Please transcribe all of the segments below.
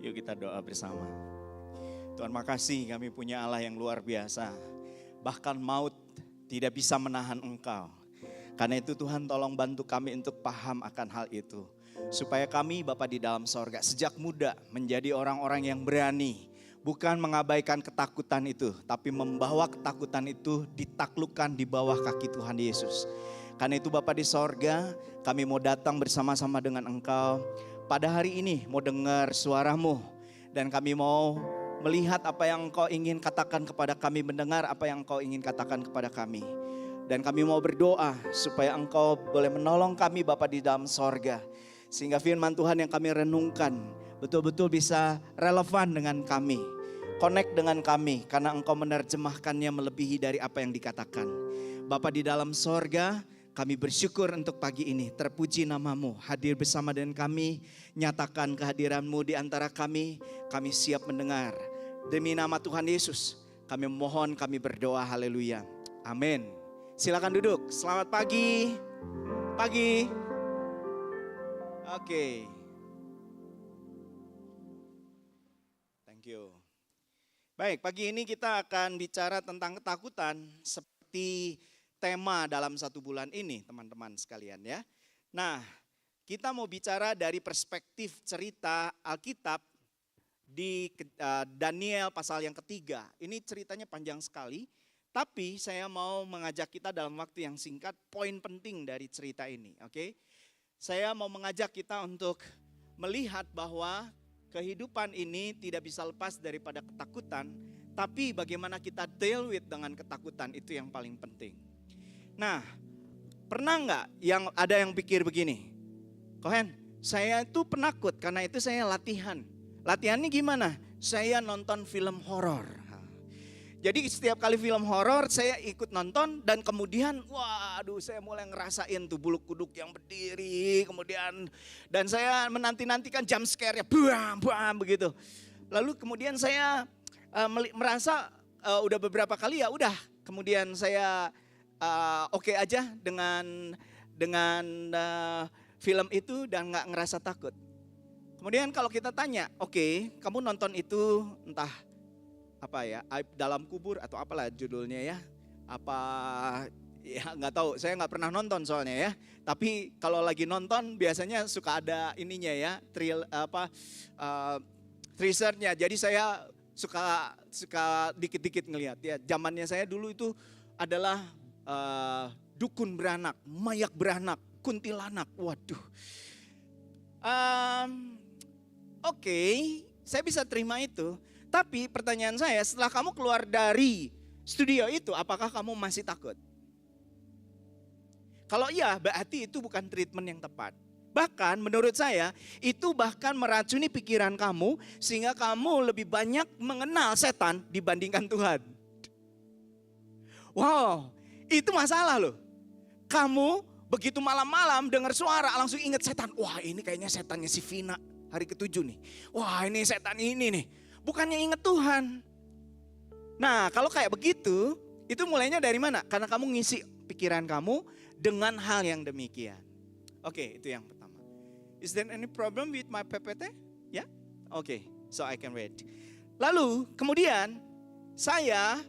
Yuk kita doa bersama. Tuhan, makasih kami punya Allah yang luar biasa. Bahkan maut tidak bisa menahan Engkau. Karena itu Tuhan, tolong bantu kami untuk paham akan hal itu. Supaya kami Bapa di dalam sorga sejak muda menjadi orang-orang yang berani. Bukan mengabaikan ketakutan itu, tapi membawa ketakutan itu ditaklukkan di bawah kaki Tuhan Yesus. Karena itu Bapa di sorga, kami mau datang bersama-sama dengan Engkau. Pada hari ini mau dengar suara-Mu. Dan kami mau melihat apa yang Engkau ingin katakan kepada kami, mendengar apa yang Engkau ingin katakan kepada kami. Dan kami mau berdoa supaya Engkau boleh menolong kami Bapa di dalam sorga. Sehingga firman Tuhan yang kami renungkan betul-betul bisa relevan dengan kami. Connect dengan kami karena Engkau menerjemahkannya melebihi dari apa yang dikatakan. Bapa di dalam sorga, kami bersyukur untuk pagi ini. Terpuji nama-Mu, hadir bersama dengan kami. Nyatakan kehadiran-Mu di antara kami. Kami siap mendengar. Demi nama Tuhan Yesus, kami mohon, kami berdoa, haleluya. Amin. Silakan duduk, selamat pagi. Pagi. Oke. Thank you. Baik, pagi ini kita akan bicara tentang ketakutan seperti tema dalam 1 bulan ini, teman-teman sekalian ya. Nah, kita mau bicara dari perspektif cerita Alkitab di Daniel pasal yang ketiga. Ini ceritanya panjang sekali, tapi saya mau mengajak kita dalam waktu yang singkat poin penting dari cerita ini, oke? Saya mau mengajak kita untuk melihat bahwa kehidupan ini tidak bisa lepas daripada ketakutan, tapi bagaimana kita deal with dengan ketakutan itu yang paling penting. Nah, pernah nggak yang ada yang pikir begini, Kohen, saya itu penakut karena itu saya latihan. Latihannya gimana? Saya nonton film horor. Jadi setiap kali film horor saya ikut nonton dan kemudian waduh saya mulai ngerasain tuh bulu kuduk yang berdiri kemudian dan saya menanti-nantikan jump scare-nya buam begitu. Lalu kemudian saya merasa udah beberapa kali ya udah kemudian saya oke aja dengan film itu dan nggak ngerasa takut. Kemudian kalau kita tanya, oke, kamu nonton itu entah apa ya, Aib dalam kubur atau apalah judulnya ya, apa ya nggak tahu, saya nggak pernah nonton soalnya ya. Tapi kalau lagi nonton biasanya suka ada ininya ya, teasernya. Jadi saya suka dikit-dikit ngelihat ya. Zamannya saya dulu itu adalah dukun beranak, mayak beranak, kuntilanak. Waduh. Oke, saya bisa terima itu. Tapi pertanyaan saya, setelah kamu keluar dari studio itu, apakah kamu masih takut? Kalau iya, berarti itu bukan treatment yang tepat. Bahkan menurut saya, itu bahkan meracuni pikiran kamu, sehingga kamu lebih banyak mengenal setan dibandingkan Tuhan. Wow, itu masalah loh. Kamu begitu malam-malam dengar suara, langsung ingat setan. Wah, ini kayaknya setannya si Vina hari ke-7 nih. Wah, ini setan ini nih. Bukannya ingat Tuhan. Nah, kalau kayak begitu, itu mulainya dari mana? Karena kamu ngisi pikiran kamu dengan hal yang demikian. Oke, itu yang pertama. Is there any problem with my PPT? Ya? Oke, so I can wait. Lalu, kemudian saya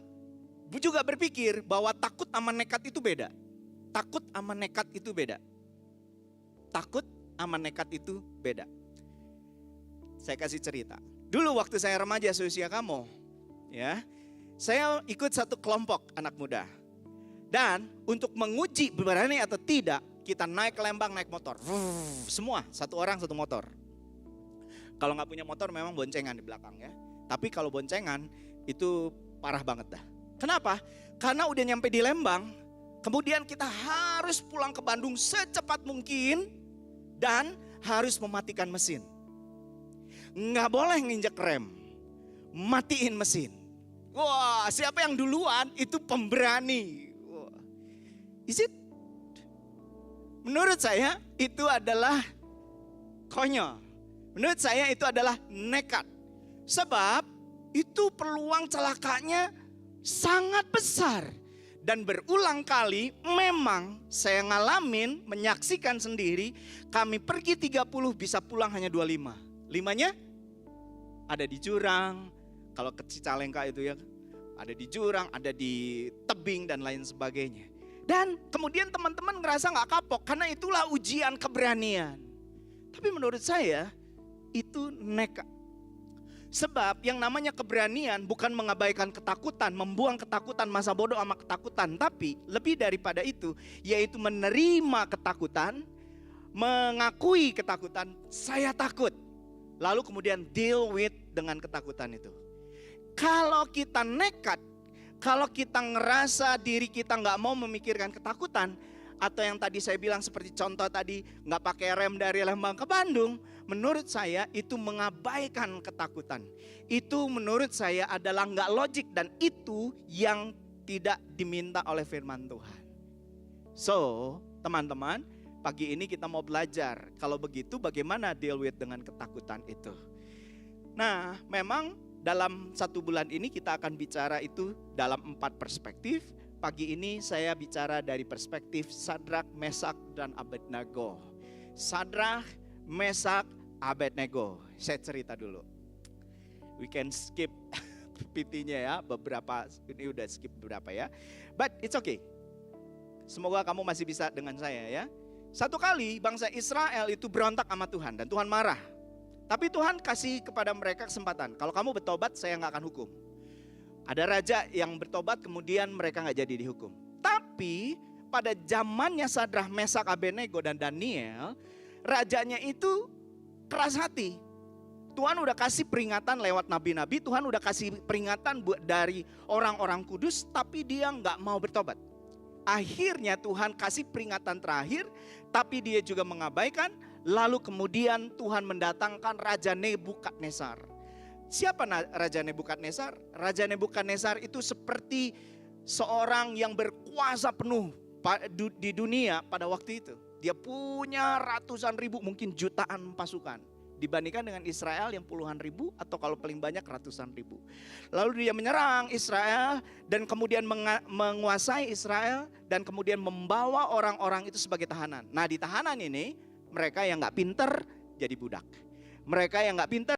juga berpikir bahwa takut sama nekat itu beda. Takut sama nekat itu beda. Takut sama nekat itu beda. Saya kasih cerita. Dulu waktu saya remaja seusia kamu, ya, saya ikut satu kelompok anak muda. Dan untuk menguji berani atau tidak, kita naik ke Lembang naik motor. Semua, satu orang satu motor. Kalau nggak punya motor memang boncengan di belakang ya. Tapi kalau boncengan itu parah banget dah. Kenapa? Karena udah nyampe di Lembang, kemudian kita harus pulang ke Bandung secepat mungkin dan harus mematikan mesin. Nggak boleh nginjek rem, matiin mesin. Wah, siapa yang duluan itu pemberani. Wah. Is it? Menurut saya itu adalah konyol. Menurut saya itu adalah nekat. Sebab itu peluang celakanya sangat besar. Dan berulang kali memang saya ngalamin, menyaksikan sendiri. Kami pergi 30 bisa pulang hanya 25. 5-nya ada di jurang, kalau ke Cicalengka itu ya, ada di jurang, ada di tebing dan lain sebagainya. Dan kemudian teman-teman ngerasa gak kapok karena itulah ujian keberanian. Tapi menurut saya itu nekat. Sebab yang namanya keberanian bukan mengabaikan ketakutan, membuang ketakutan, masa bodoh sama ketakutan. Tapi lebih daripada itu, yaitu menerima ketakutan, mengakui ketakutan, saya takut. Lalu kemudian deal with dengan ketakutan itu. Kalau kita nekat, kalau kita ngerasa diri kita gak mau memikirkan ketakutan, atau yang tadi saya bilang seperti contoh tadi, gak pakai rem dari Lembang ke Bandung, menurut saya itu mengabaikan ketakutan. Itu menurut saya adalah gak logik dan itu yang tidak diminta oleh firman Tuhan. So, teman-teman, pagi ini kita mau belajar. Kalau begitu bagaimana deal with dengan ketakutan itu. Nah, memang dalam 1 bulan ini kita akan bicara itu dalam 4 perspektif. Pagi ini saya bicara dari perspektif Sadrak, Mesak, dan Abednego. Sadrak, Mesak, Abednego. Saya cerita dulu. We can skip PT-nya ya, beberapa, ini udah skip beberapa ya. But it's okay. Semoga kamu masih bisa dengan saya ya. Satu kali bangsa Israel itu berontak sama Tuhan dan Tuhan marah. Tapi Tuhan kasih kepada mereka kesempatan. Kalau kamu bertobat, saya nggak akan hukum. Ada raja yang bertobat, kemudian mereka nggak jadi dihukum. Tapi pada zamannya Sadrak, Mesak, Abednego dan Daniel, rajanya itu keras hati. Tuhan udah kasih peringatan lewat nabi-nabi, Tuhan udah kasih peringatan dari orang-orang kudus, tapi dia nggak mau bertobat. Akhirnya Tuhan kasih peringatan terakhir, tapi dia juga mengabaikan. Lalu kemudian Tuhan mendatangkan Raja Nebukadnezar. Siapa Raja Nebukadnezar? Raja Nebukadnezar itu seperti seorang yang berkuasa penuh di dunia pada waktu itu. Dia punya ratusan ribu, mungkin jutaan pasukan. Dibandingkan dengan Israel yang puluhan ribu atau kalau paling banyak ratusan ribu. Lalu dia menyerang Israel dan kemudian menguasai Israel dan kemudian membawa orang-orang itu sebagai tahanan. Nah di tahanan ini mereka yang gak pinter jadi budak. Mereka yang gak pinter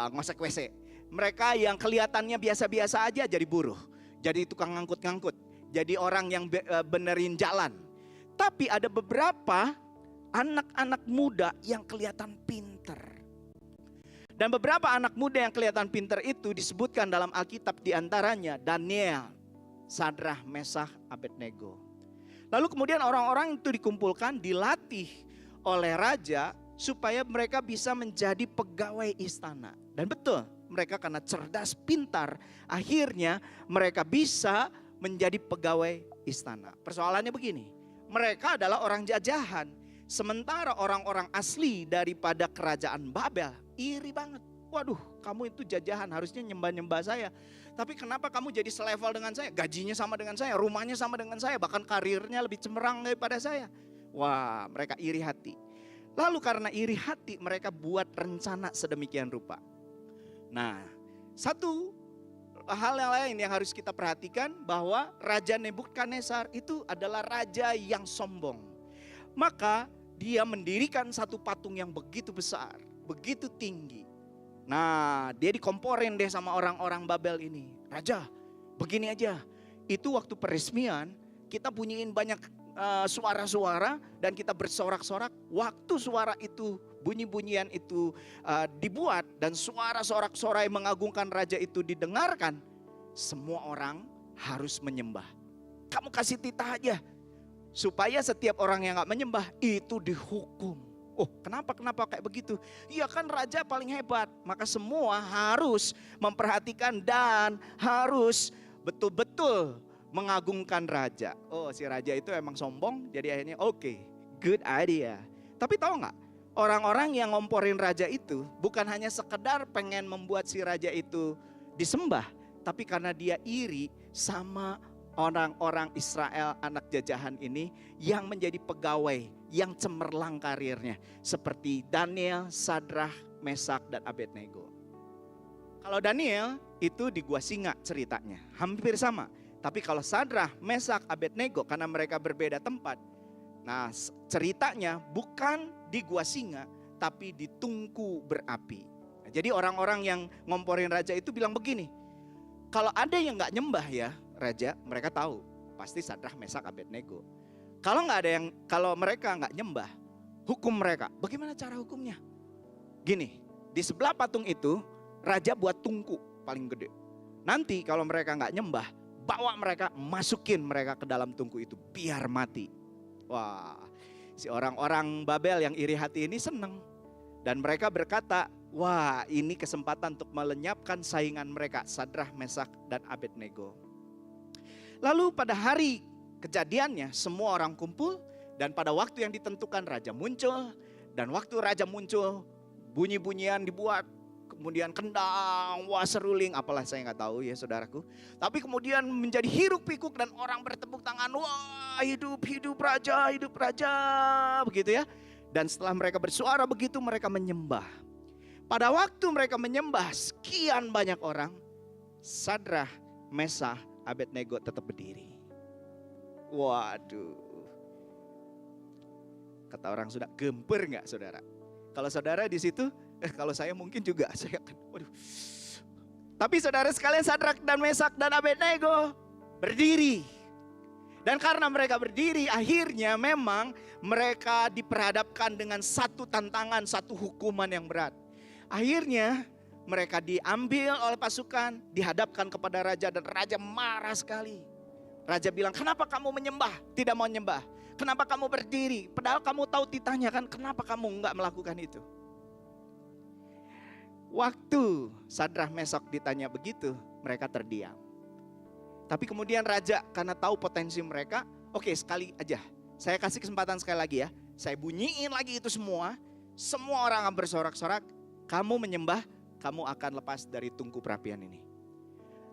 ngosek WC. Mereka yang kelihatannya biasa-biasa aja jadi buruh. Jadi tukang ngangkut-ngangkut. Jadi orang yang benerin jalan. Tapi ada beberapa anak-anak muda yang kelihatan pinter. Dan beberapa anak muda yang kelihatan pinter itu disebutkan dalam Alkitab, diantaranya Daniel, Sadrak, Mesak, Abednego. Lalu kemudian orang-orang itu dikumpulkan, dilatih oleh raja supaya mereka bisa menjadi pegawai istana. Dan betul, mereka karena cerdas, pintar, akhirnya mereka bisa menjadi pegawai istana. Persoalannya begini, mereka adalah orang jajahan. Sementara orang-orang asli daripada kerajaan Babel iri banget. Waduh, kamu itu jajahan, harusnya nyembah-nyembah saya. Tapi kenapa kamu jadi selevel dengan saya? Gajinya sama dengan saya, rumahnya sama dengan saya, bahkan karirnya lebih cemerlang daripada saya. Wah, mereka iri hati. Lalu karena iri hati mereka buat rencana sedemikian rupa. Nah, satu hal yang lain yang harus kita perhatikan bahwa Raja Nebukadnezar itu adalah raja yang sombong. Maka dia mendirikan satu patung yang begitu besar, begitu tinggi. Nah, dia dikomporin deh sama orang-orang Babel ini. Raja, begini aja. Itu waktu peresmian kita bunyiin banyak suara-suara dan kita bersorak-sorak. Waktu suara itu, bunyi-bunyian itu dibuat dan suara sorak-sorai mengagungkan raja itu didengarkan, semua orang harus menyembah. Kamu kasih titah aja supaya setiap orang yang gak menyembah itu dihukum. Oh, kenapa kayak begitu? Iya kan raja paling hebat, maka semua harus memperhatikan dan harus betul-betul mengagungkan raja. Oh, si raja itu emang sombong, jadi akhirnya oke, good idea. Tapi tahu nggak, orang-orang yang ngomporin raja itu bukan hanya sekedar pengen membuat si raja itu disembah, tapi karena dia iri sama orang-orang Israel anak jajahan ini yang menjadi pegawai, yang cemerlang karirnya. Seperti Daniel, Sadrak, Mesak, dan Abednego. Kalau Daniel itu di gua singa ceritanya, hampir sama. Tapi kalau Sadrak, Mesak, Abednego karena mereka berbeda tempat. Nah ceritanya bukan di gua singa tapi di tungku berapi. Nah, jadi orang-orang yang ngomporin raja itu bilang begini, kalau ada yang nggak nyembah ya raja, mereka tahu pasti Sadrah, Mesak, Abednego. Kalau nggak ada yang, kalau mereka nggak nyembah, hukum mereka. Bagaimana cara hukumnya? Gini, di sebelah patung itu raja buat tungku paling gede. Nanti kalau mereka nggak nyembah, bawa mereka, masukin mereka ke dalam tungku itu biar mati. Wah, si orang-orang Babel yang iri hati ini seneng. Dan mereka berkata, wah ini kesempatan untuk melenyapkan saingan mereka, Sadrah, Mesak, dan Abednego. Lalu pada hari kejadiannya semua orang kumpul, dan pada waktu yang ditentukan raja muncul. Dan waktu raja muncul, bunyi-bunyian dibuat, kemudian kendang, wah seruling, apalah saya nggak tahu ya saudaraku. Tapi kemudian menjadi hiruk pikuk dan orang bertepuk tangan, wah hidup raja, begitu ya. Dan setelah mereka bersuara begitu, mereka menyembah. Pada waktu mereka menyembah sekian banyak orang, Sadrah, Mesak, Abednego tetap berdiri. Waduh. Kata orang sudah gemper nggak saudara? Kalau saudara di situ, kalau saya mungkin juga, saya akan, waduh. Tapi saudara sekalian, Sadrah dan Mesak dan Abednego berdiri. Dan karena mereka berdiri, akhirnya memang mereka diperhadapkan dengan satu tantangan, satu hukuman yang berat. Akhirnya mereka diambil oleh pasukan, dihadapkan kepada raja dan raja marah sekali. Raja bilang, kenapa kamu menyembah? Tidak mau menyembah. Kenapa kamu berdiri? Padahal kamu tahu titahnya kan, kenapa kamu enggak melakukan itu? Waktu Sadrah, Mesak ditanya begitu, mereka terdiam. Tapi kemudian raja karena tahu potensi mereka, oke sekali aja. Saya kasih kesempatan sekali lagi ya. Saya bunyiin lagi itu semua. Semua orang akan bersorak-sorak. Kamu menyembah, kamu akan lepas dari tungku perapian ini.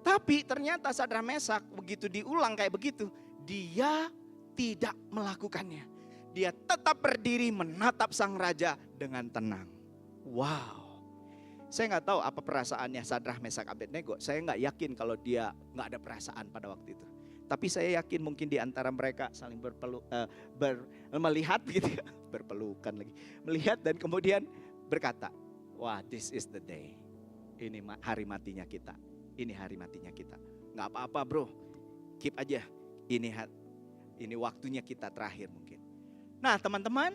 Tapi ternyata Sadrah, Mesak begitu diulang kayak begitu, dia tidak melakukannya. Dia tetap berdiri menatap sang raja dengan tenang. Wow. Saya nggak tahu apa perasaannya Sadrah, Mesak, Abednego. Saya nggak yakin kalau dia nggak ada perasaan pada waktu itu. Tapi saya yakin mungkin di antara mereka saling melihat gitu ya. Berpelukan lagi. Melihat dan kemudian berkata, wah this is the day. Ini hari matinya kita. Ini hari matinya kita. Nggak apa-apa bro. Keep aja. Ini waktunya kita terakhir mungkin. Nah teman-teman.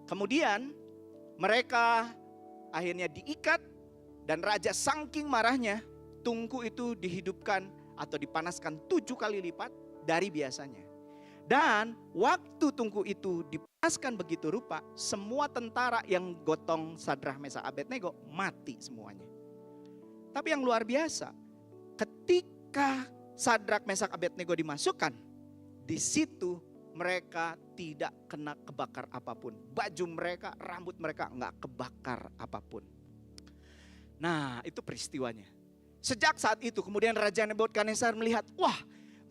Kemudian mereka akhirnya diikat. Dan raja saking marahnya, tungku itu dihidupkan atau dipanaskan 7 kali lipat dari biasanya. Dan waktu tungku itu dipanaskan begitu rupa, semua tentara yang gotong Sadrah, Mesak, Abednego mati semuanya. Tapi yang luar biasa, ketika Sadrah, Mesak, Abednego dimasukkan, di situ mereka tidak kena kebakar apapun. Baju mereka, rambut mereka nggak kebakar apapun. Nah itu peristiwanya. Sejak saat itu kemudian Raja Nebukadnezar melihat, wah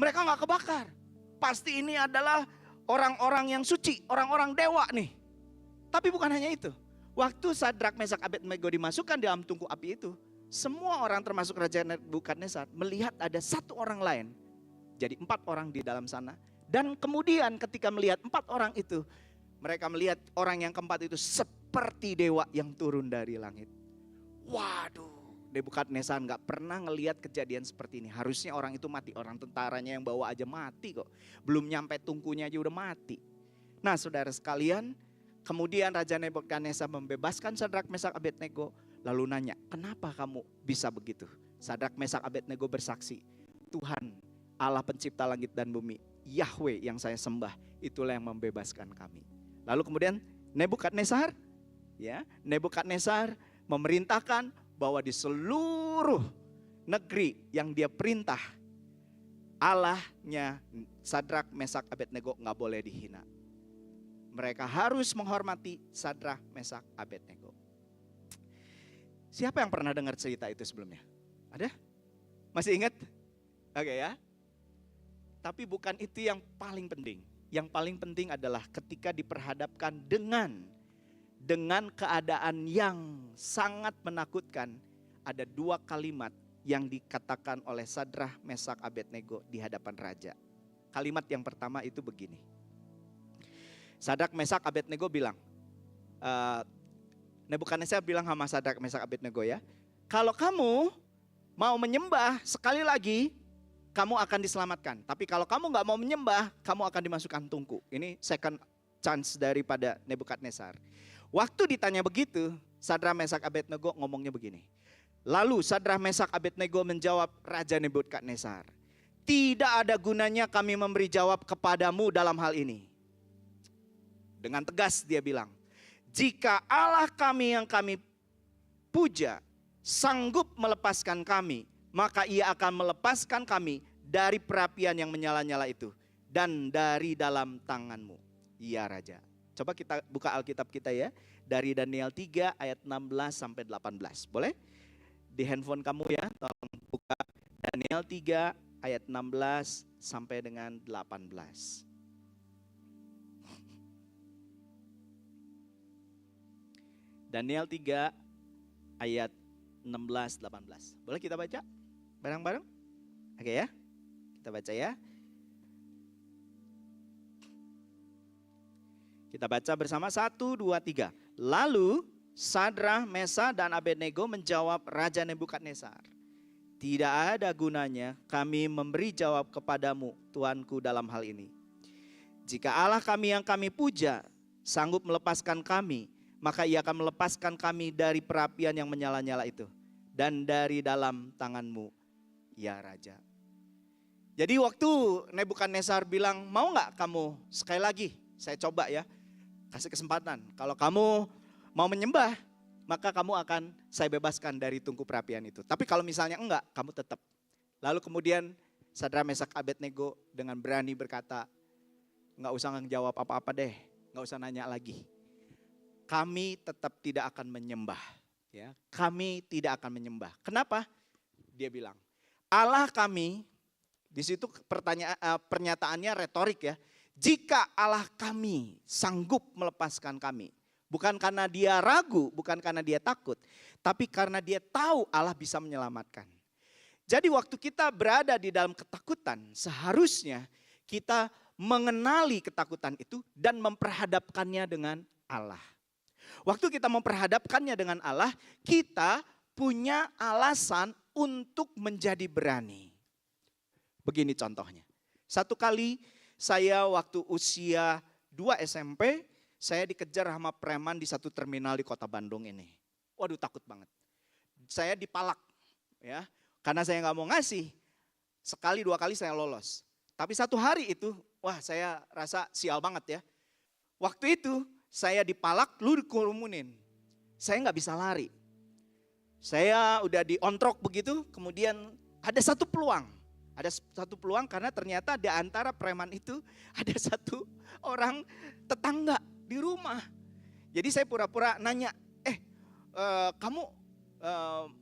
mereka gak kebakar. Pasti ini adalah orang-orang yang suci, orang-orang dewa nih. Tapi bukan hanya itu. Waktu Sadrah, Mesak, Abednego dimasukkan dalam tungku api itu, semua orang termasuk Raja Nebukadnezar melihat ada satu orang lain. Jadi 4 orang di dalam sana. Dan kemudian ketika melihat 4 orang itu, mereka melihat orang yang keempat itu seperti dewa yang turun dari langit. Waduh, Nebukadnezar nggak pernah ngelihat kejadian seperti ini. Harusnya orang itu mati, orang tentaranya yang bawa aja mati kok. Belum nyampe tungkunya aja udah mati. Nah saudara sekalian, kemudian Raja Nebukadnezar membebaskan Sadrah, Mesak, Abednego. Lalu nanya, kenapa kamu bisa begitu? Sadrah, Mesak, Abednego bersaksi, Tuhan Allah pencipta langit dan bumi, Yahweh yang saya sembah, itulah yang membebaskan kami. Lalu kemudian Nebukadnezar memerintahkan bahwa di seluruh negeri yang dia perintah, Allahnya Sadrah, Mesak, Abednego nggak boleh dihina. Mereka harus menghormati Sadrah, Mesak, Abednego. Siapa yang pernah dengar cerita itu sebelumnya? Ada? Masih ingat? Oke ya. Tapi bukan itu yang paling penting. Yang paling penting adalah ketika diperhadapkan dengan keadaan yang sangat menakutkan, ada 2 kalimat yang dikatakan oleh Sadrah, Mesak, Abednego di hadapan raja. Kalimat yang pertama itu begini. Sadrah, Mesak, Abednego bilang, Nebukadnezar bilang sama Sadrak, Mesak, Abednego ya. Kalau kamu mau menyembah sekali lagi, kamu akan diselamatkan. Tapi kalau kamu nggak mau menyembah, kamu akan dimasukkan tungku. Ini second chance daripada Nebukadnezar. Waktu ditanya begitu, Sadrak, Mesak, Abednego ngomongnya begini. Lalu Sadrak, Mesak, Abednego menjawab Raja Nebukadnezar, tidak ada gunanya kami memberi jawab kepadamu dalam hal ini. Dengan tegas dia bilang, jika Allah kami yang kami puja sanggup melepaskan kami, maka ia akan melepaskan kami dari perapian yang menyala-nyala itu dan dari dalam tanganmu, ya Raja. Coba kita buka Alkitab kita ya, dari Daniel 3 ayat 16 sampai 18. Boleh? Di handphone kamu ya, tolong buka Daniel 3 ayat 16 sampai dengan 18. Daniel 3 ayat 16-18. Boleh kita baca bareng-bareng? Oke ya, kita baca ya. Kita baca bersama 1, 2, 3. Lalu Sadrak, Mesak, dan Abednego menjawab Raja Nebukadnezar, tidak ada gunanya kami memberi jawab kepadamu, Tuanku, dalam hal ini. Jika Allah kami yang kami puja sanggup melepaskan kami, maka ia akan melepaskan kami dari perapian yang menyala-nyala itu dan dari dalam tanganmu, ya Raja. Jadi waktu Nebukadnezar bilang, mau nggak kamu sekali lagi saya coba ya, kasih kesempatan. Kalau kamu mau menyembah, maka kamu akan saya bebaskan dari tungku perapian itu. Tapi kalau misalnya enggak, kamu tetap. Lalu kemudian Sadrak, Mesak, Abednego dengan berani berkata, enggak usah ngejawab apa-apa deh, enggak usah nanya lagi. Kami tetap tidak akan menyembah. Ya, kami tidak akan menyembah. Kenapa? Dia bilang, Allah kami, di situ pernyataannya retorik ya. Jika Allah kami sanggup melepaskan kami, bukan karena dia ragu, bukan karena dia takut, tapi karena dia tahu Allah bisa menyelamatkan. Jadi waktu kita berada di dalam ketakutan, seharusnya kita mengenali ketakutan itu dan memperhadapkannya dengan Allah. Waktu kita memperhadapkannya dengan Allah, kita punya alasan untuk menjadi berani. Begini contohnya. Satu kali saya waktu usia 2 SMP, saya dikejar sama preman di satu terminal di kota Bandung ini. Waduh, takut banget. Saya dipalak ya, karena saya nggak mau ngasih. Sekali 2 kali saya lolos. Tapi satu hari itu, wah saya rasa sial banget ya. Waktu itu saya dipalak, lu dikerumunin. Saya nggak bisa lari. Saya udah diontrok begitu, kemudian ada satu peluang. Ada satu peluang karena ternyata di antara preman itu ada satu orang tetangga di rumah. Jadi saya pura-pura nanya, kamu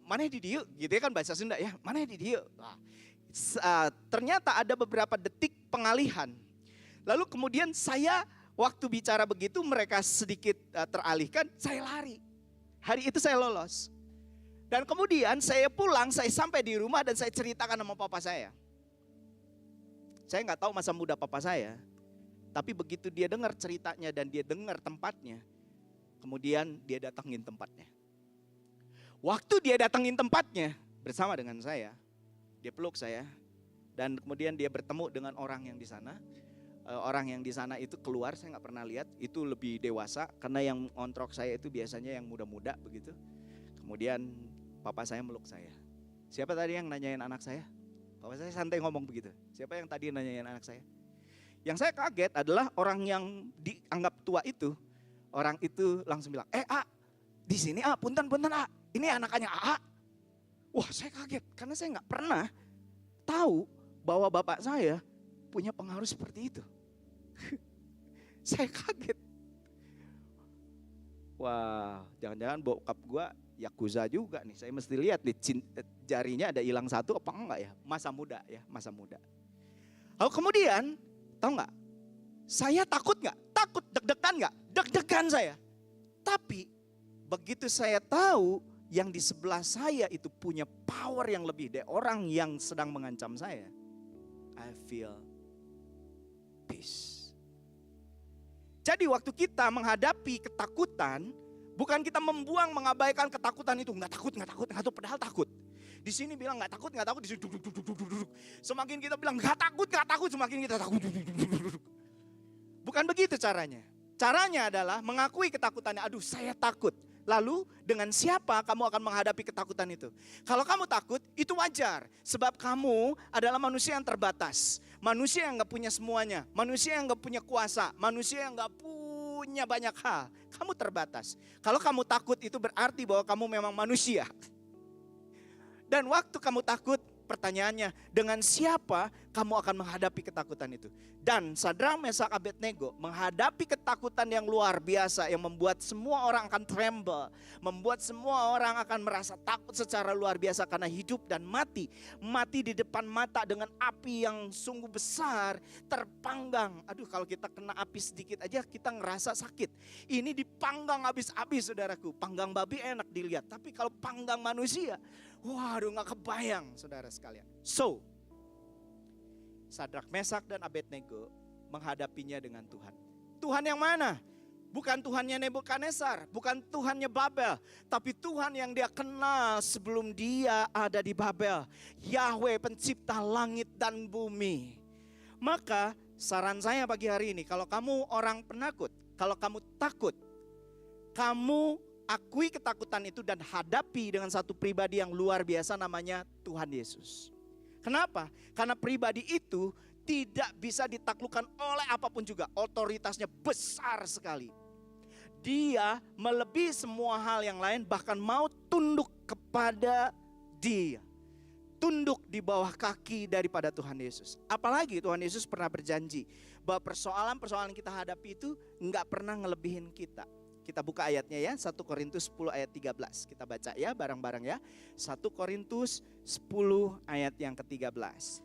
mana di dieu? Gitu ya kan bahasa Sunda ya, mana di dieu? Ternyata ada beberapa detik pengalihan. Lalu kemudian saya waktu bicara begitu mereka sedikit teralihkan, saya lari. Hari itu saya lolos. Dan kemudian saya pulang, saya sampai di rumah dan saya ceritakan sama papa saya. Saya nggak tahu masa muda papa saya, tapi begitu dia dengar ceritanya dan dia dengar tempatnya, kemudian dia datangin tempatnya. Waktu dia datangin tempatnya bersama dengan saya, dia peluk saya dan kemudian dia bertemu dengan orang yang di sana. Orang yang di sana itu keluar, saya nggak pernah lihat, itu lebih dewasa karena yang ngontrok saya itu biasanya yang muda-muda begitu. Kemudian papa saya meluk saya. Siapa tadi yang nanyain anak saya? Papa saya santai ngomong begitu. Siapa yang tadi nanyain anak saya? Yang saya kaget adalah orang yang dianggap tua itu. Orang itu langsung bilang, di sini punten ini anakannya Wah saya kaget karena saya nggak pernah tahu bahwa bapak saya punya pengaruh seperti itu. Saya kaget. Wah, jangan-jangan bokap gua Yakuza juga nih. Saya mesti lihat nih jarinya ada hilang satu apa enggak ya. Masa muda ya, masa muda. Lalu kemudian, tahu nggak? Saya takut nggak? Takut, deg-degan nggak? Deg-degan saya. Tapi begitu saya tahu yang di sebelah saya itu punya power yang lebih dari orang yang sedang mengancam saya, I feel peace. Jadi waktu kita menghadapi ketakutan, Bukan kita membuang, mengabaikan ketakutan itu. Nggak takut, padahal takut. Di sini bilang nggak takut, di sini duduk. Semakin kita bilang nggak takut, semakin kita takut. Bukan begitu caranya. Caranya adalah mengakui ketakutannya. Aduh, saya takut. Lalu dengan siapa kamu akan menghadapi ketakutan itu? Kalau kamu takut, itu wajar. Sebab kamu adalah manusia yang terbatas. Manusia yang gak punya semuanya. Manusia yang gak punya kuasa. Manusia yang gak punya banyak hal. Kamu terbatas. Kalau kamu takut, itu berarti bahwa kamu memang manusia. Dan waktu kamu takut, pertanyaannya, dengan siapa kamu akan menghadapi ketakutan itu? Dan Sadrak, Mesak, Abednego menghadapi ketakutan yang luar biasa yang membuat semua orang akan tremble, membuat semua orang akan merasa takut secara luar biasa karena hidup dan mati. Mati di depan mata dengan api yang sungguh besar, terpanggang. Aduh, kalau kita kena api sedikit aja kita ngerasa sakit. Ini dipanggang habis-habis, saudaraku. Panggang babi enak dilihat, tapi kalau panggang manusia, waduh, gak kebayang, saudara sekalian. So, Sadrak, Mesak, dan Abednego menghadapinya dengan Tuhan. Tuhan yang mana? Bukan Tuhannya Nebukadnezar, bukan Tuhannya Babel, tapi Tuhan yang dia kenal sebelum dia ada di Babel. Yahweh, pencipta langit dan bumi. Maka saran saya pagi hari ini, kalau kamu orang penakut, kalau kamu takut, kamu akui ketakutan itu dan hadapi dengan satu pribadi yang luar biasa, namanya Tuhan Yesus. Kenapa? Karena pribadi itu tidak bisa ditaklukkan oleh apapun juga. Otoritasnya besar sekali. Dia melebihi semua hal yang lain, bahkan mau tunduk kepada dia. Tunduk di bawah kaki daripada Tuhan Yesus. Apalagi Tuhan Yesus pernah berjanji bahwa persoalan-persoalan yang kita hadapi itu nggak pernah ngelebihin kita. Kita buka ayatnya ya, 1 Korintus 10 ayat 13. Kita baca ya bareng-bareng ya. 1 Korintus 10 ayat yang ke-13.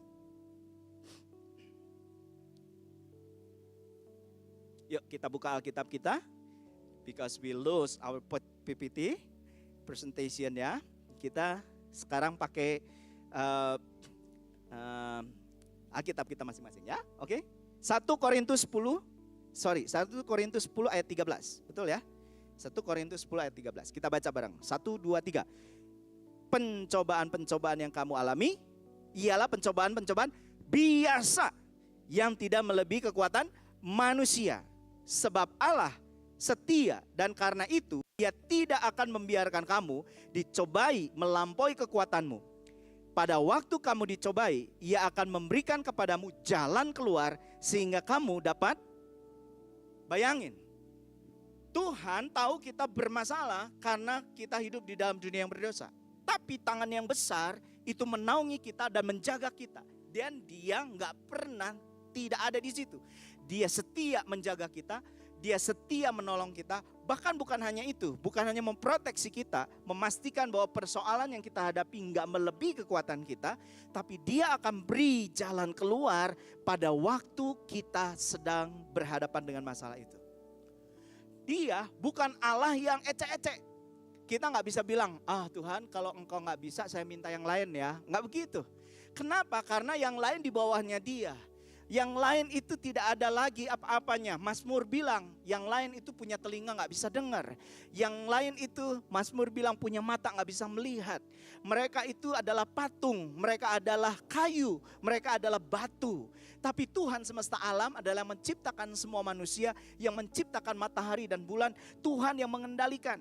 Yuk kita buka Alkitab kita. Because we lose our PPT presentation ya. Kita sekarang pakai Alkitab kita masing-masing ya. Oke. 1 Korintus 10 ayat 13. Betul ya? 1 Korintus 10 ayat 13. Kita baca bareng. 1, 2, 3. Pencobaan-pencobaan yang kamu alami ialah pencobaan-pencobaan biasa yang tidak melebihi kekuatan manusia. Sebab Allah setia dan karena itu Dia tidak akan membiarkan kamu dicobai melampaui kekuatanmu. Pada waktu kamu dicobai, Ia akan memberikan kepadamu jalan keluar sehingga kamu dapat. Bayangin, Tuhan tahu kita bermasalah karena kita hidup di dalam dunia yang berdosa. Tapi tangan yang besar itu menaungi kita dan menjaga kita. Dan Dia nggak pernah tidak ada di situ. Dia setia menjaga kita, Dia setia menolong kita. Bahkan bukan hanya itu, bukan hanya memproteksi kita, memastikan bahwa persoalan yang kita hadapi nggak melebihi kekuatan kita, tapi Dia akan beri jalan keluar pada waktu kita sedang berhadapan dengan masalah itu. Dia bukan Allah yang ecek-ecek. Kita nggak bisa bilang, Tuhan kalau Engkau nggak bisa saya minta yang lain ya. Nggak begitu. Kenapa? Karena yang lain di bawahnya Dia. Yang lain itu tidak ada lagi apa-apanya. Mazmur bilang, yang lain itu punya telinga gak bisa dengar. Yang lain itu, Mazmur bilang punya mata gak bisa melihat. Mereka itu adalah patung, mereka adalah kayu, mereka adalah batu. Tapi Tuhan semesta alam adalah menciptakan semua manusia, yang menciptakan matahari dan bulan. Tuhan yang mengendalikan.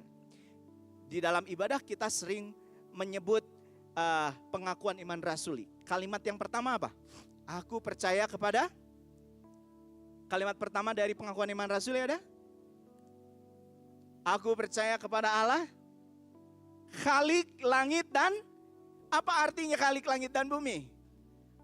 Di dalam ibadah kita sering menyebut pengakuan iman rasuli. Kalimat yang pertama apa? Aku percaya kepada. Kalimat pertama dari pengakuan iman rasuli ada? Aku percaya kepada Allah, Khalik langit dan. Apa artinya Khalik langit dan bumi?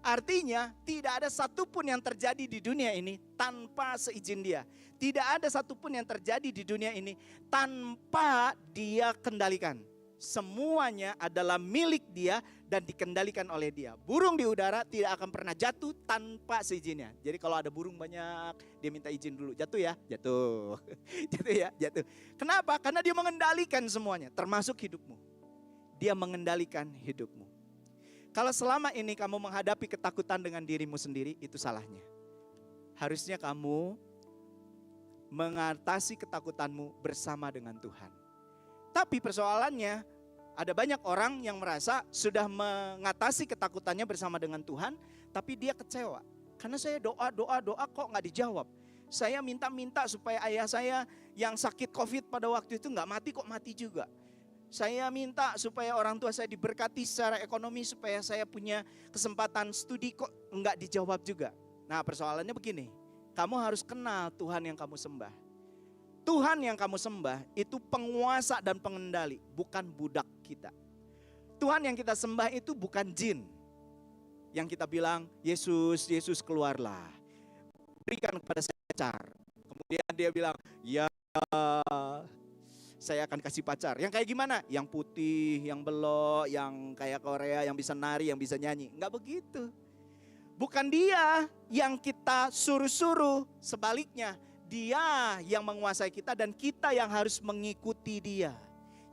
Artinya tidak ada satupun yang terjadi di dunia ini tanpa seizin Dia. Tidak ada satupun yang terjadi di dunia ini tanpa Dia kendalikan. Semuanya adalah milik Dia dan dikendalikan oleh Dia. Burung di udara tidak akan pernah jatuh tanpa seizinnya. Jadi kalau ada burung banyak, dia minta izin dulu. Jatuh ya? Jatuh. Jatuh ya? Jatuh. Kenapa? Karena Dia mengendalikan semuanya, termasuk hidupmu. Dia mengendalikan hidupmu. Kalau selama ini kamu menghadapi ketakutan dengan dirimu sendiri, itu salahnya. Harusnya kamu mengatasi ketakutanmu bersama dengan Tuhan. Tapi persoalannya, ada banyak orang yang merasa sudah mengatasi ketakutannya bersama dengan Tuhan, tapi dia kecewa. Karena saya doa kok nggak dijawab. Saya minta supaya ayah saya yang sakit COVID pada waktu itu nggak mati, kok mati juga. Saya minta supaya orang tua saya diberkati secara ekonomi, supaya saya punya kesempatan studi, kok nggak dijawab juga. Nah, persoalannya begini, kamu harus kenal Tuhan yang kamu sembah. Tuhan yang kamu sembah itu penguasa dan pengendali, bukan budak kita. Tuhan yang kita sembah itu bukan jin. Yang kita bilang, Yesus keluarlah, berikan kepada saya pacar. Kemudian dia bilang, ya saya akan kasih pacar. Yang kayak gimana? Yang putih, yang belok, yang kayak Korea, yang bisa nari, yang bisa nyanyi. Enggak begitu. Bukan dia yang kita suruh-suruh, sebaliknya. Dia yang menguasai kita dan kita yang harus mengikuti dia.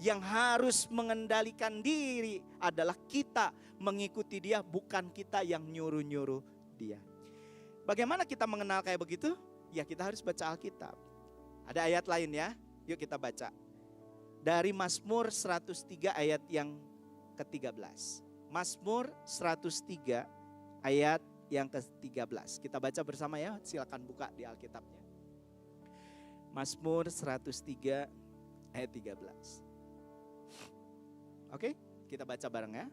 Yang harus mengendalikan diri adalah kita mengikuti dia, bukan kita yang nyuruh-nyuruh dia. Bagaimana kita mengenal kayak begitu? Ya kita harus baca Alkitab. Ada ayat lain ya, yuk kita baca. Dari Mazmur 103 ayat yang ke-13. Mazmur 103 ayat yang ke-13. Kita baca bersama ya, silakan buka di Alkitabnya. Mazmur 103 ayat 13. Oke, kita baca bareng ya.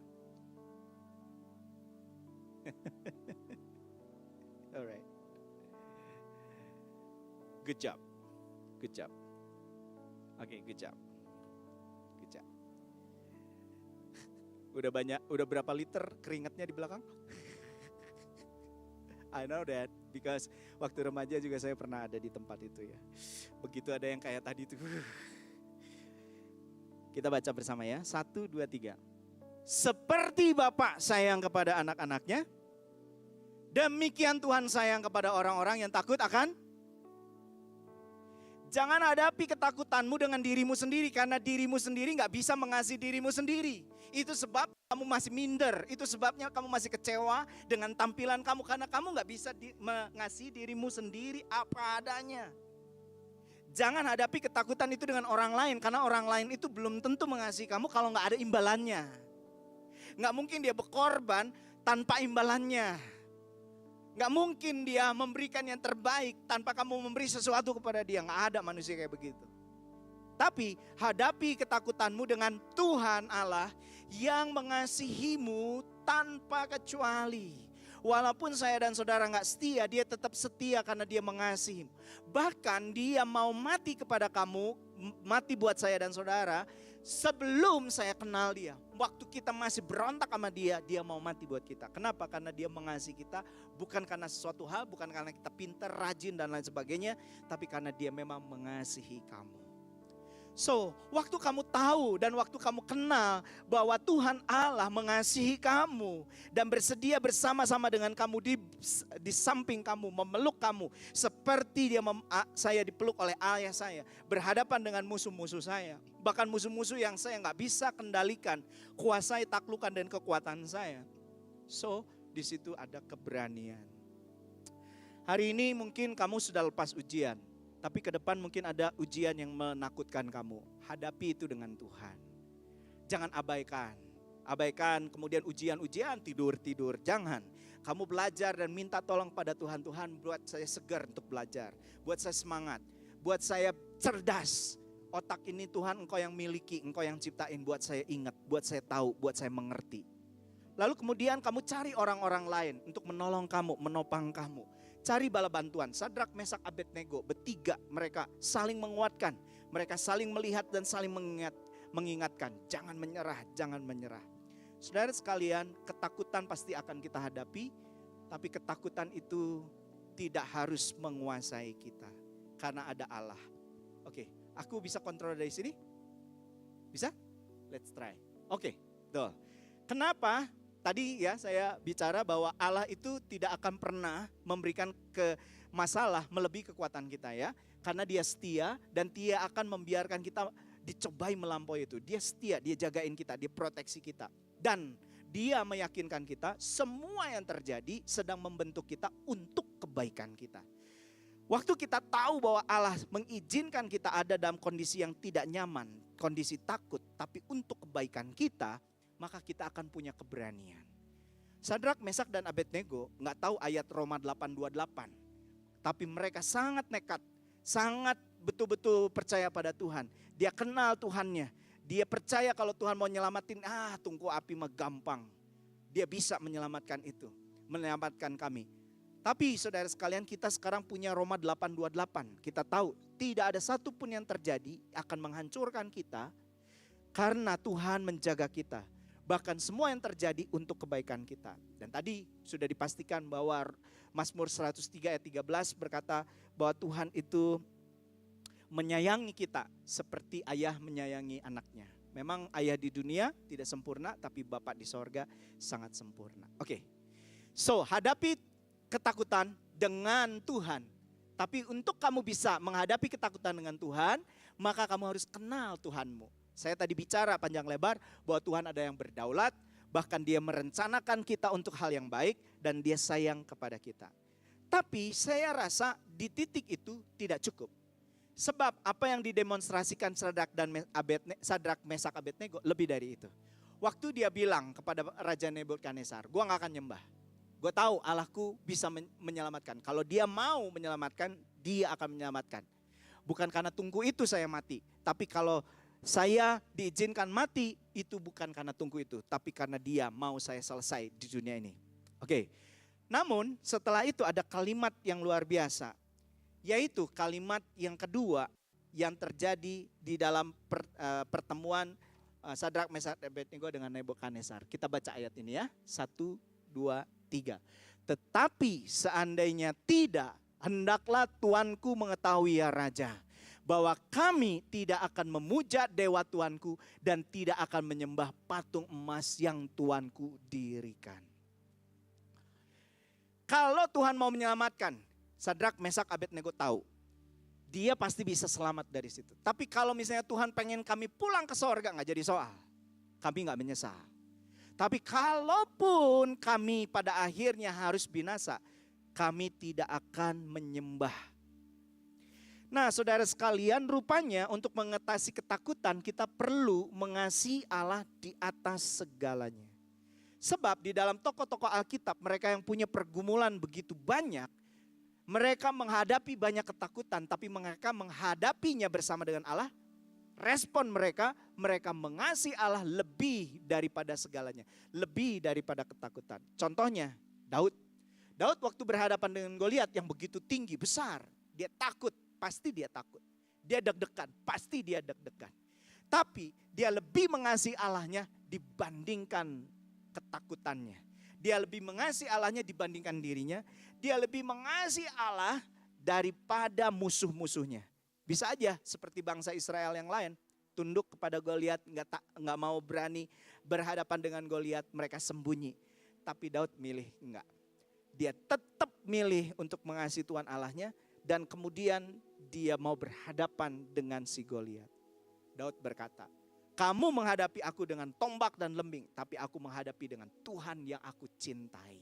Alright. Good job. Good job. Oke, good job. Good job. Udah berapa liter keringatnya di belakang? I know that because waktu remaja juga saya pernah ada di tempat itu ya. Begitu ada yang kayak tadi itu. Kita baca bersama ya. 1, 2, 3. Seperti Bapa sayang kepada anak-anaknya, demikian Tuhan sayang kepada orang-orang yang takut akan. Jangan hadapi ketakutanmu dengan dirimu sendiri, karena dirimu sendiri gak bisa mengasihi dirimu sendiri. Itu sebab kamu masih minder, itu sebabnya kamu masih kecewa dengan tampilan kamu, karena kamu gak bisa mengasihi dirimu sendiri apa adanya. Jangan hadapi ketakutan itu dengan orang lain, karena orang lain itu belum tentu mengasihi kamu kalau gak ada imbalannya. Gak mungkin dia berkorban tanpa imbalannya. Gak mungkin dia memberikan yang terbaik tanpa kamu memberi sesuatu kepada dia. Gak ada manusia kayak begitu. Tapi hadapi ketakutanmu dengan Tuhan Allah yang mengasihimu tanpa kecuali. Walaupun saya dan saudara gak setia, dia tetap setia karena dia mengasihi. Bahkan dia mau mati kepada kamu, mati buat saya dan saudara, sebelum saya kenal dia. Waktu kita masih berontak sama dia, dia mau mati buat kita. Kenapa? Karena dia mengasihi kita, bukan karena sesuatu hal, bukan karena kita pintar, rajin dan lain sebagainya, tapi karena dia memang mengasihi kamu. So, waktu kamu tahu dan waktu kamu kenal bahwa Tuhan Allah mengasihi kamu dan bersedia bersama-sama dengan kamu di samping kamu, memeluk kamu seperti saya dipeluk oleh ayah saya, berhadapan dengan musuh-musuh saya, bahkan musuh-musuh yang saya nggak bisa kendalikan, kuasai, taklukan dan kekuatan saya. So, di situ ada keberanian. Hari ini mungkin kamu sudah lepas ujian. Tapi ke depan mungkin ada ujian yang menakutkan kamu. Hadapi itu dengan Tuhan. Jangan abaikan. Abaikan kemudian ujian-ujian, tidur-tidur. Jangan. Kamu belajar dan minta tolong pada Tuhan. Tuhan, buat saya segar untuk belajar. Buat saya semangat. Buat saya cerdas. Otak ini Tuhan Engkau yang miliki. Engkau yang ciptain. Buat saya ingat. Buat saya tahu. Buat saya mengerti. Lalu kemudian kamu cari orang-orang lain untuk menolong kamu, menopang kamu. Cari bala bantuan. Sadrak, Mesak, Abednego, bertiga mereka saling menguatkan. Mereka saling melihat dan saling mengingatkan. Jangan menyerah, jangan menyerah. Saudara sekalian, ketakutan pasti akan kita hadapi. Tapi ketakutan itu tidak harus menguasai kita. Karena ada Allah. Oke, aku bisa kontrol dari sini? Bisa? Let's try. Oke, tuh. Kenapa? Tadi ya saya bicara bahwa Allah itu tidak akan pernah memberikan masalah melebihi kekuatan kita ya. Karena dia setia dan dia akan membiarkan kita dicobai melampaui itu. Dia setia, dia jagain kita, dia proteksi kita. Dan dia meyakinkan kita semua yang terjadi sedang membentuk kita untuk kebaikan kita. Waktu kita tahu bahwa Allah mengizinkan kita ada dalam kondisi yang tidak nyaman, kondisi takut, tapi untuk kebaikan kita, maka kita akan punya keberanian. Sadrak, Mesak, dan Abednego nggak tahu ayat Roma 8:28. Tapi mereka sangat nekat, sangat betul-betul percaya pada Tuhan. Dia kenal Tuhannya. Dia percaya kalau Tuhan mau nyelamatin, tungku api mah gampang. Dia bisa menyelamatkan itu, menyelamatkan kami. Tapi saudara sekalian, kita sekarang punya Roma 8:28. Kita tahu tidak ada satupun yang terjadi akan menghancurkan kita karena Tuhan menjaga kita. Bahkan semua yang terjadi untuk kebaikan kita. Dan tadi sudah dipastikan bahwa Mazmur 103 ayat 13 berkata bahwa Tuhan itu menyayangi kita seperti ayah menyayangi anaknya. Memang ayah di dunia tidak sempurna, tapi Bapa di sorga sangat sempurna. Oke, so hadapi ketakutan dengan Tuhan. Tapi untuk kamu bisa menghadapi ketakutan dengan Tuhan, maka kamu harus kenal Tuhanmu. Saya tadi bicara panjang lebar bahwa Tuhan ada yang berdaulat, bahkan Dia merencanakan kita untuk hal yang baik dan Dia sayang kepada kita. Tapi saya rasa di titik itu tidak cukup. Sebab apa yang didemonstrasikan Sadrak, Mesak, Abednego lebih dari itu. Waktu dia bilang kepada Raja Nebukadnezar, gua gak akan nyembah. Gue tahu Allahku bisa menyelamatkan. Kalau Dia mau menyelamatkan, Dia akan menyelamatkan. Bukan karena tungku itu saya mati. Tapi kalau saya diizinkan mati, itu bukan karena tungku itu. Tapi karena Dia mau saya selesai di dunia ini. Oke. Namun setelah itu ada kalimat yang luar biasa. Yaitu kalimat yang kedua yang terjadi di dalam pertemuan Sadrak, Mesak, Abednego dengan Nebukadnezar. Kita baca ayat ini ya. 1, 2, 3. Tetapi seandainya tidak, hendaklah tuanku mengetahui ya Raja, bahwa kami tidak akan memuja dewa tuanku dan tidak akan menyembah patung emas yang tuanku dirikan. Kalau Tuhan mau menyelamatkan, Sadrak, Mesak, Abednego tahu dia pasti bisa selamat dari situ. Tapi kalau misalnya Tuhan pengen kami pulang ke sorga, gak jadi soal. Kami gak menyesal. Tapi kalaupun kami pada akhirnya harus binasa, kami tidak akan menyembah. Nah saudara sekalian, rupanya untuk mengatasi ketakutan kita perlu mengasihi Allah di atas segalanya. Sebab di dalam tokoh-tokoh Alkitab, mereka yang punya pergumulan begitu banyak, mereka menghadapi banyak ketakutan, tapi mereka menghadapinya bersama dengan Allah. Respon mereka mengasihi Allah lebih daripada segalanya. Lebih daripada ketakutan. Contohnya Daud. Daud waktu berhadapan dengan Goliat yang begitu tinggi, besar. Dia takut, pasti dia takut. Dia deg-degan, pasti dia deg-degan. Tapi dia lebih mengasihi Allahnya dibandingkan ketakutannya. Dia lebih mengasihi Allahnya dibandingkan dirinya. Dia lebih mengasihi Allah daripada musuh-musuhnya. Bisa aja seperti bangsa Israel yang lain, tunduk kepada Goliat, nggak mau berani berhadapan dengan Goliat, mereka sembunyi. Tapi Daud milih enggak. Dia tetap milih untuk mengasihi Tuhan Allahnya dan kemudian dia mau berhadapan dengan si Goliat. Daud berkata, kamu menghadapi aku dengan tombak dan lembing, tapi aku menghadapi dengan Tuhan yang aku cintai.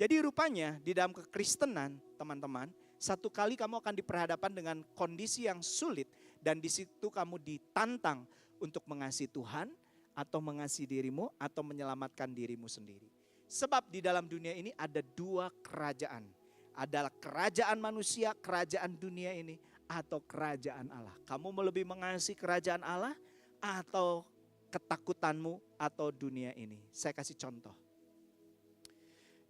Jadi rupanya di dalam kekristenan, teman-teman, satu kali kamu akan diperhadapkan dengan kondisi yang sulit dan di situ kamu ditantang untuk mengasihi Tuhan atau mengasihi dirimu atau menyelamatkan dirimu sendiri. Sebab di dalam dunia ini ada dua kerajaan. Adalah kerajaan manusia, kerajaan dunia ini atau kerajaan Allah. Kamu mau lebih mengasihi kerajaan Allah atau ketakutanmu atau dunia ini? Saya kasih contoh.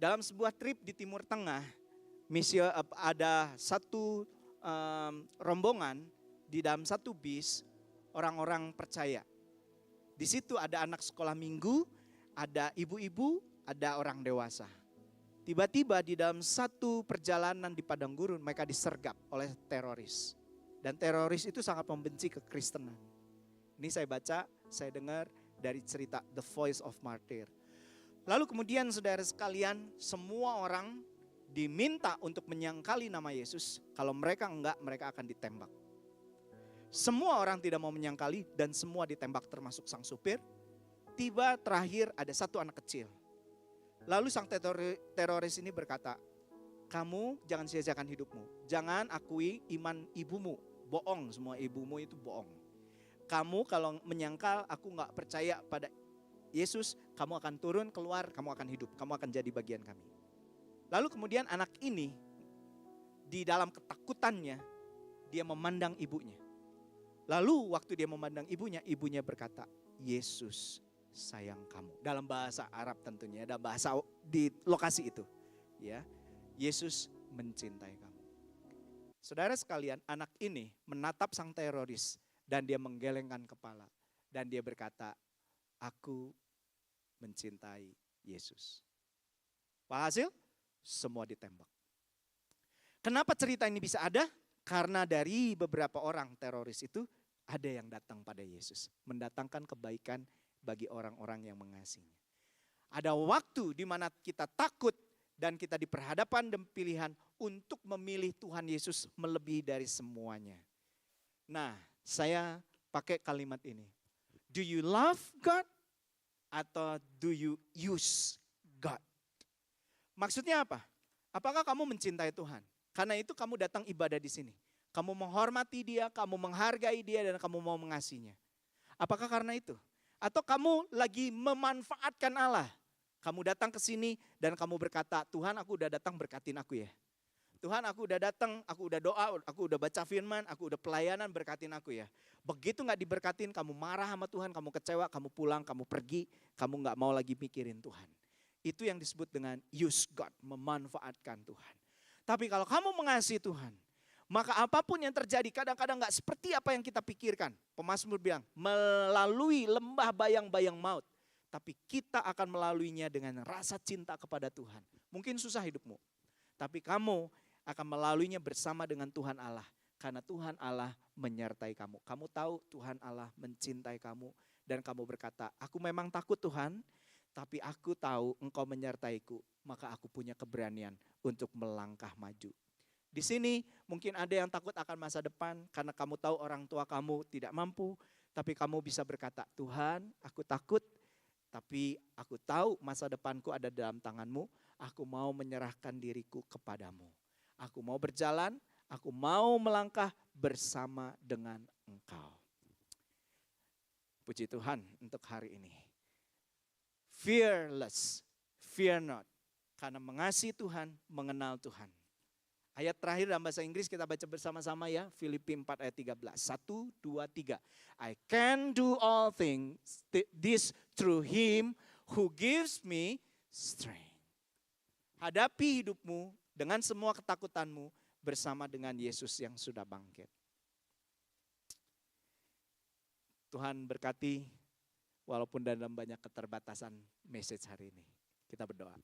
Dalam sebuah trip di Timur Tengah, ada satu rombongan di dalam satu bis orang-orang percaya. Di situ ada anak sekolah minggu, ada ibu-ibu, ada orang dewasa. Tiba-tiba di dalam satu perjalanan di padang gurun mereka disergap oleh teroris. Dan teroris itu sangat membenci kekristenan. Ini saya baca, saya dengar dari cerita The Voice of Martyr. Lalu kemudian saudara sekalian, semua orang diminta untuk menyangkali nama Yesus. Kalau mereka enggak, mereka akan ditembak. Semua orang tidak mau menyangkali dan semua ditembak termasuk sang supir. Tiba terakhir ada satu anak kecil. Lalu sang teroris ini berkata, kamu jangan sia-siakan hidupmu. Jangan akui iman ibumu. Bohong, semua ibumu itu bohong. Kamu kalau menyangkal, aku gak percaya pada Yesus, kamu akan turun, keluar, kamu akan hidup, kamu akan jadi bagian kami. Lalu kemudian anak ini, di dalam ketakutannya, dia memandang ibunya. Lalu waktu dia memandang ibunya, ibunya berkata, Yesus sayang kamu. Dalam bahasa Arab tentunya, dalam bahasa di lokasi itu. Ya, Yesus mencintai kamu. Saudara sekalian, anak ini menatap sang teroris dan dia menggelengkan kepala. Dan dia berkata, aku mencintai Yesus. Hasil, semua ditembak. Kenapa cerita ini bisa ada? Karena dari beberapa orang teroris itu ada yang datang pada Yesus. Mendatangkan kebaikan bagi orang-orang yang mengasihinya. Ada waktu di mana kita takut dan kita diperhadapkan dengan pilihan untuk memilih Tuhan Yesus melebihi dari semuanya. Nah, saya pakai kalimat ini. Do you love God atau do you use God? Maksudnya apa? Apakah kamu mencintai Tuhan? Karena itu kamu datang ibadah di sini. Kamu menghormati dia, kamu menghargai dia, dan kamu mau mengasihinya. Apakah karena itu? Atau kamu lagi memanfaatkan Allah? Kamu datang ke sini dan kamu berkata, Tuhan aku udah datang berkatin aku ya. Tuhan aku udah datang, aku udah doa, aku udah baca firman, aku udah pelayanan, berkatin aku ya. Begitu gak diberkatin, kamu marah sama Tuhan, kamu kecewa, kamu pulang, kamu pergi, kamu gak mau lagi mikirin Tuhan. Itu yang disebut dengan use God, memanfaatkan Tuhan. Tapi kalau kamu mengasihi Tuhan, maka apapun yang terjadi kadang-kadang gak seperti apa yang kita pikirkan. Pemazmur bilang, melalui lembah bayang-bayang maut. Tapi kita akan melaluinya dengan rasa cinta kepada Tuhan. Mungkin susah hidupmu, tapi kamu akan melaluinya bersama dengan Tuhan Allah. Karena Tuhan Allah menyertai kamu. Kamu tahu Tuhan Allah mencintai kamu. Dan kamu berkata, aku memang takut Tuhan, tapi aku tahu Engkau menyertaiku. Maka aku punya keberanian untuk melangkah maju. Di sini mungkin ada yang takut akan masa depan karena kamu tahu orang tua kamu tidak mampu. Tapi kamu bisa berkata, Tuhan aku takut, tapi aku tahu masa depanku ada dalam tangan-Mu. Aku mau menyerahkan diriku kepadamu. Aku mau berjalan, aku mau melangkah bersama dengan Engkau. Puji Tuhan untuk hari ini. Fearless, fear not. Karena mengasihi Tuhan, mengenal Tuhan. Ayat terakhir dalam bahasa Inggris kita baca bersama-sama ya. Filipi 4 ayat 13. 1, 2, 3. I can do all things, this through Him who gives me strength. Hadapi hidupmu dengan semua ketakutanmu bersama dengan Yesus yang sudah bangkit. Tuhan berkati walaupun dalam banyak keterbatasan message hari ini. Kita berdoa.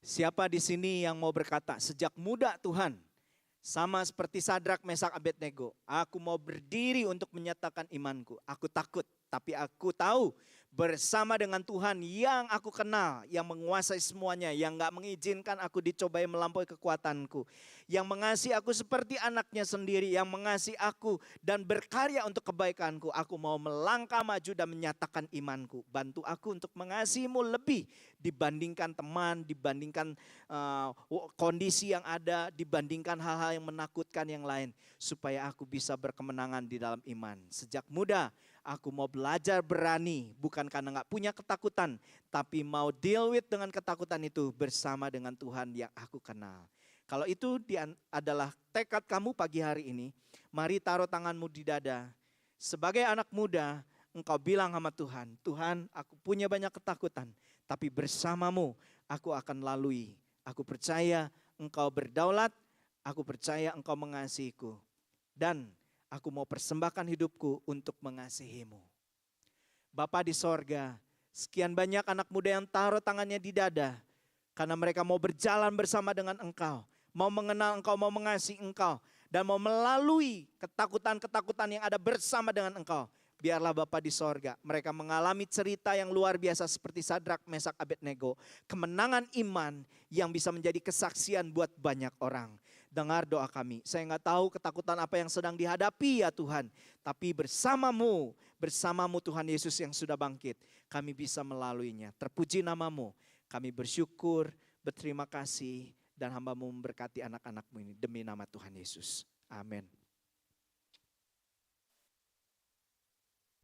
Siapa di sini yang mau berkata, sejak muda Tuhan, sama seperti Sadrak, Mesak, Abednego, aku mau berdiri untuk menyatakan imanku. Aku takut, tapi aku tahu bersama dengan Tuhan yang aku kenal, yang menguasai semuanya, yang gak mengizinkan aku dicobai melampaui kekuatanku, yang mengasihi aku seperti anaknya sendiri, yang mengasihi aku dan berkarya untuk kebaikanku. Aku mau melangkah maju dan menyatakan imanku. Bantu aku untuk mengasihimu lebih dibandingkan teman, dibandingkan kondisi yang ada, dibandingkan hal-hal yang menakutkan yang lain. Supaya aku bisa berkemenangan di dalam iman. Sejak muda aku mau belajar berani, bukan karena gak punya ketakutan, tapi mau deal with dengan ketakutan itu bersama dengan Tuhan yang aku kenal. Kalau itu adalah tekad kamu pagi hari ini, mari taruh tanganmu di dada. Sebagai anak muda, engkau bilang sama Tuhan, Tuhan aku punya banyak ketakutan, tapi bersamamu aku akan lalui. Aku percaya Engkau berdaulat, aku percaya Engkau mengasihiku. Dan aku mau persembahkan hidupku untuk mengasihimu. Bapa di sorga, sekian banyak anak muda yang taruh tangannya di dada. Karena mereka mau berjalan bersama dengan Engkau. Mau mengenal Engkau, mau mengasihi Engkau. Dan mau melalui ketakutan-ketakutan yang ada bersama dengan Engkau. Biarlah Bapa di sorga, mereka mengalami cerita yang luar biasa seperti Sadrak, Mesak, Abednego. Kemenangan iman yang bisa menjadi kesaksian buat banyak orang. Dengar doa kami, saya gak tahu ketakutan apa yang sedang dihadapi ya Tuhan. Tapi bersamamu Tuhan Yesus yang sudah bangkit, kami bisa melaluinya. Terpuji namamu, kami bersyukur, berterima kasih dan hamba-Mu memberkati anak-anak-Mu ini demi nama Tuhan Yesus. Amin.